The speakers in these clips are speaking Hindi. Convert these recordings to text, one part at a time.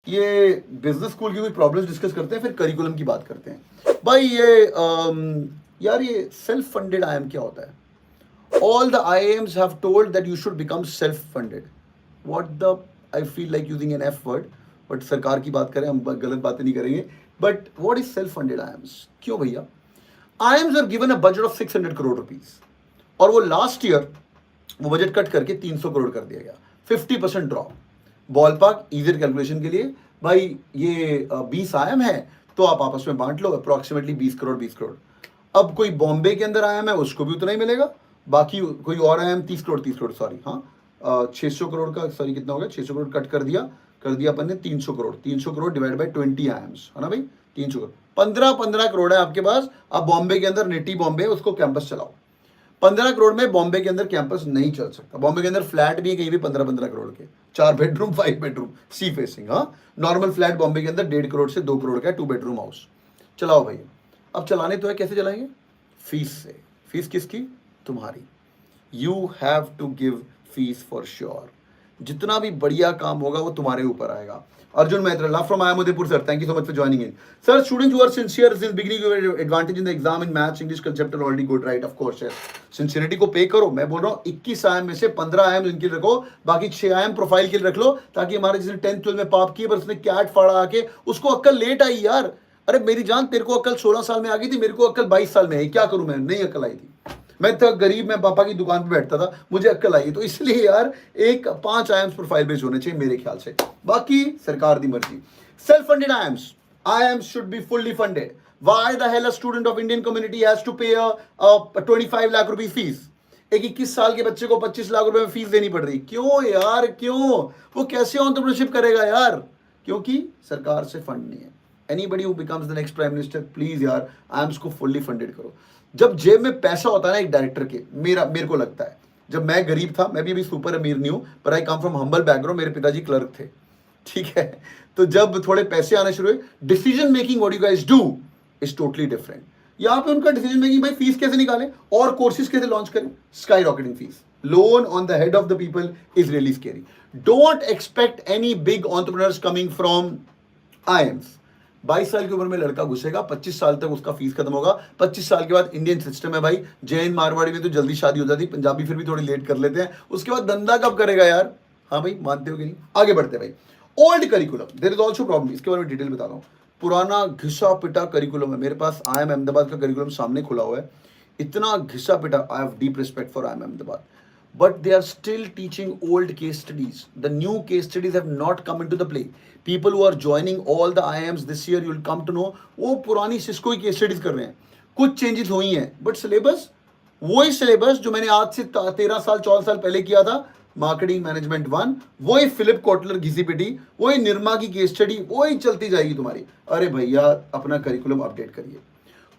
ये बिजनेस स्कूल की कोई प्रॉब्लम्स डिस्कस करते हैं, फिर करिकुलम की बात करते हैं भाई। ये यार ये सेल्फ फंडेड आईएम क्या होता है? all the IIMs have told that you should become self-funded. What the I feel like using an F word, but सरकार की बात करें, हम गलत बातें नहीं करेंगे. But what is self-funded IIMs? क्यों भैया? IIMs are given a budget of 600 crore rupees और वो लास्ट ईयर वो बजट कट करके 300 करोड़ कर दिया गया, 50% drop. Ball park easier calculation के लिए भाई ये 20 IIM है तो आप आपस में बांट लो, अप्रोक्सीमेटली 20 करोड़ 20 करोड़. अब कोई बॉम्बे के अंदर IIM है उसको भी उतना ही मिलेगा, बाकी कोई और IIM 30 करोड़ सॉरी, हाँ 600 करोड़ का, सॉरी कितना हो गया, 600 करोड़ कट कर दिया अपन ने 300 crore. 300 crore divide by 20 IIMs है ना भाई, 300 करोड़ 15 करोड़ है आपके पास. अब बॉम्बे के अंदर निटी बॉम्बे उसको कैंपस चलाओ. 15 करोड़ में बॉम्बे के अंदर कैंपस नहीं चल सकता. बॉम्बे के अंदर फ्लैट भी है कहीं भी 15 करोड़ के, 4 बेडरूम 5 बेडरूम सी फेसिंग. हाँ नॉर्मल फ्लैट बॉम्बे के अंदर 1.5 करोड़ से 2 करोड़ का है, 2 बेडरूम हाउस. चलाओ भाई. अब चलाने तो है, कैसे चलाएंगे? फीस से. फीस किसकी? तुम्हारी. You have to give fees for sure. जितना भी बढ़िया काम होगा वो तुम्हारे ऊपर आएगा. Arjun Maitra from IIM Udaipur, sir. Thank you so much for joining in. Sir, students who are sincere since beginning, you have advantage in the exam in maths, English concept are already good, right? Of course, yes. Sincerity को पे करो. मैं बोल रहा हूँ 21 IIM में से 15 IIM इनके रखो, बाकी 6 IIM प्रोफाइल के लिए रख लो, ताकि हमारे जिसने 10th 12 में पाप किए पर उसने कैट फाड़ा आके, उसको अक्ल लेट आई यार. अरे मेरी जान, तेरे को अक्ल 16 साल में आ गई थी, मेरे को अक्ल 22 साल में आई. क्या करूं मैं? नहीं अक्ल आई थी. मैं था गरीब, मैं पापा की दुकान पे बैठता था, मुझे अक्ल आई. तो इसलिए यार एक 5 IIMs प्रोफाइल बेस्ड होने चाहिए मेरे ख्याल से, बाकी सरकार दी मर्जी. Self-funded IIMs should be fully funded. Why the hell a student of Indian community has to pay a 25 lakh rupees fees? एक 21 साल के बच्चे को 25 लाख रुपए में फीस देनी पड़ रही. क्यों यार, क्यों? वो कैसे एंटरप्रेन्योरशिप करेगा यार? क्योंकि सरकार से फंड नहीं है. Anybody who becomes the next prime minister, please यार IIMs को फुल्ली फंडेड करो. जब जेब में पैसा होता है ना एक डायरेक्टर के, मेरे को लगता है, जब मैं गरीब था, मैं भी अभी सुपर अमीर नहीं हूं, पर आई कम फ्रॉम हम्बल बैकग्राउंड, मेरे पिताजी क्लर्क थे, ठीक है. तो जब थोड़े पैसे आने शुरू हुए, decision making what you guys do is totally different. यहाँ पे उनका डिसीजन मेकिंग, भाई फीस कैसे निकालें और कोर्सेज कैसे लॉन्च करें, sky rocketing fees, loan on the head of the people is really scary. Don't expect any big entrepreneurs coming from IIMs. 22 साल की उम्र में लड़का घुसेगा, 25 साल तक उसका फीस खत्म होगा. 25 साल के बाद इंडियन सिस्टम है भाई, जैन मारवाड़ी में तो जल्दी शादी हो जाती, पंजाबी फिर भी थोड़ी लेट कर लेते हैं. उसके बाद धंधा कब करेगा यार? हाँ भाई, मानते हो कि नहीं? आगे बढ़ते भाई. Old curriculum, there is also problem. इसके बारे में डिटेल बता रहा हूँ. पुराना घिसा पिटा करिकुलम है. मेरे पास IIM अहमदाबाद का करिकुलम सामने खुला हुआ है. इतना घिसा पिटा, I have deep respect for IIM Ahmedabad, but they are still teaching old case studies. The new case studies have not come into the play. People who are joining all the IIMs this year, you will come to know, वो पुरानी सिस्को की केस स्टडीज कर रहे हैं. कुछ चेंजेस हुई हैं, बट सिलेबस वही सिलेबस जो मैंने आज से 13 साल 14 साल पहले किया था. मार्केटिंग मैनेजमेंट 1, वही फिलिप कॉटलर घिसी पिटी, वही निर्मा की केस स्टडी, वही चलती जाएगी तुम्हारी. अरे भैया अपना करिकुलम अपडेट करिए.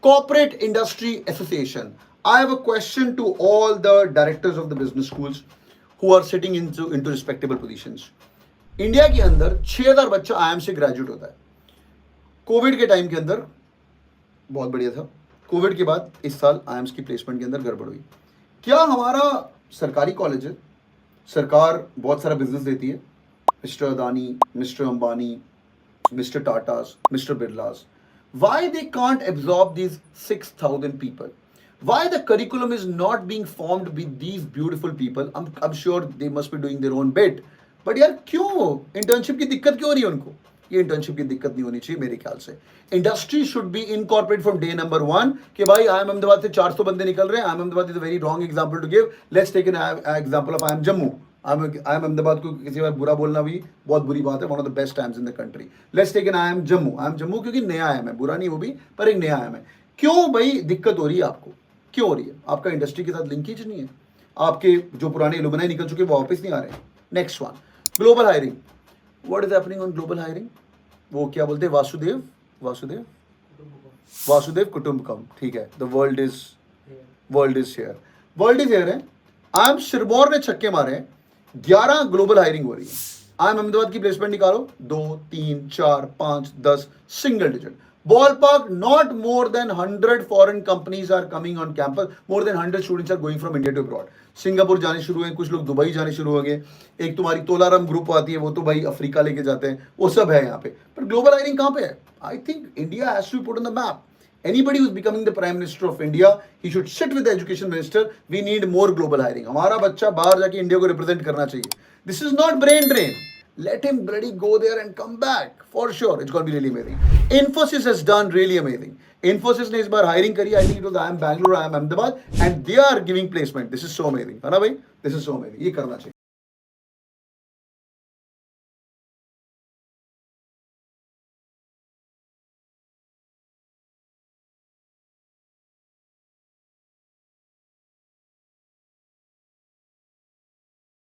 Corporate industry association, I have a question to all the directors of the business schools who are sitting into respectable positions. India के अंदर 6000 बच्चा IIM से ग्रेजुएट होता है. कोविड के टाइम के अंदर बहुत बढ़िया था. कोविड के बाद इस साल IIMs की प्लेसमेंट के अंदर गड़बड़ हुई. क्या हमारा सरकारी कॉलेज है, सरकार बहुत सारा बिजनेस देती है, mister Adani, mister Ambani, mister Tatas, mister Birlas, why they can't absorb these 6000 people? Why the curriculum is not being formed with these beautiful people? I'm sure they must be doing their own bit. But यार क्यों इंटर्नशिप की दिक्कत क्यों हो रही है उनको? ये इंटर्नशिप की दिक्कत नहीं होनी चाहिए मेरे ख्याल से. Industry should be incorporate from day number 1 कि भाई IIM अहमदाबाद से 400 बंदे निकल रहे हैं. IIM Ahmedabad is a very wrong example to give. Let's take an example of IIM Jammu. IIM Ahmedabad को किसी बार बुरा बोलना भी बहुत बुरी बात है. One of the best IIMs in the country. Let's take an IIM Jammu क्योंकि नया IIM है, बुरा नहीं वो भी, पर एक नया IIM है. क्यों भाई दिक्कत हो रही है आपको? क्यों हो रही है? आपका इंडस्ट्री के साथ लिंकेज नहीं है. आपके जो पुराने एलुमनाई निकल चुके वो वापस नहीं आ रहे हैं. Next one, global hiring. What is happening on global hiring? वो क्या बोलते हैं, वासुदेव कुटुंबकम. ठीक है, द वर्ल्ड इज हियर है. IIM सिरमौर ने छक्के मारे हैं. 11 ग्लोबल हायरिंग हो रही है. IIM अहमदाबाद की प्लेसमेंट निकालो, 2 3 4 5 10 single digit. Ballpark, not more than 100 foreign companies are coming on campus. More than 100 students are going from India to abroad. Singapore जाने शुरू हुए, कुछ लोग दुबई जाने शुरू हो गए. एक तुम्हारी तोलाराम ग्रुप आती है, वो तो भाई अफ्रीका लेके जाते हैं. वो सब है यहाँ पे. पर ग्लोबल हायरिंग कहाँ पे है? I think India has to put on the map. Anybody who's becoming the Prime Minister of India, he should sit with the Education Minister. We need more global hiring. हमारा बच्चा बाहर जाके इंडिया को रिप्रेजेंट करना चाहिए. This is not brain drain. Let him bloody go there and come back. For sure, it's going to be really amazing. Infosys has done really amazing. Infosys ने इस बार hiring करी. I think it was IIM Bangalore, IIM Ahmedabad, and they are giving placement. This is so amazing. है ना भाई? This is so amazing. ये करना चाहिए.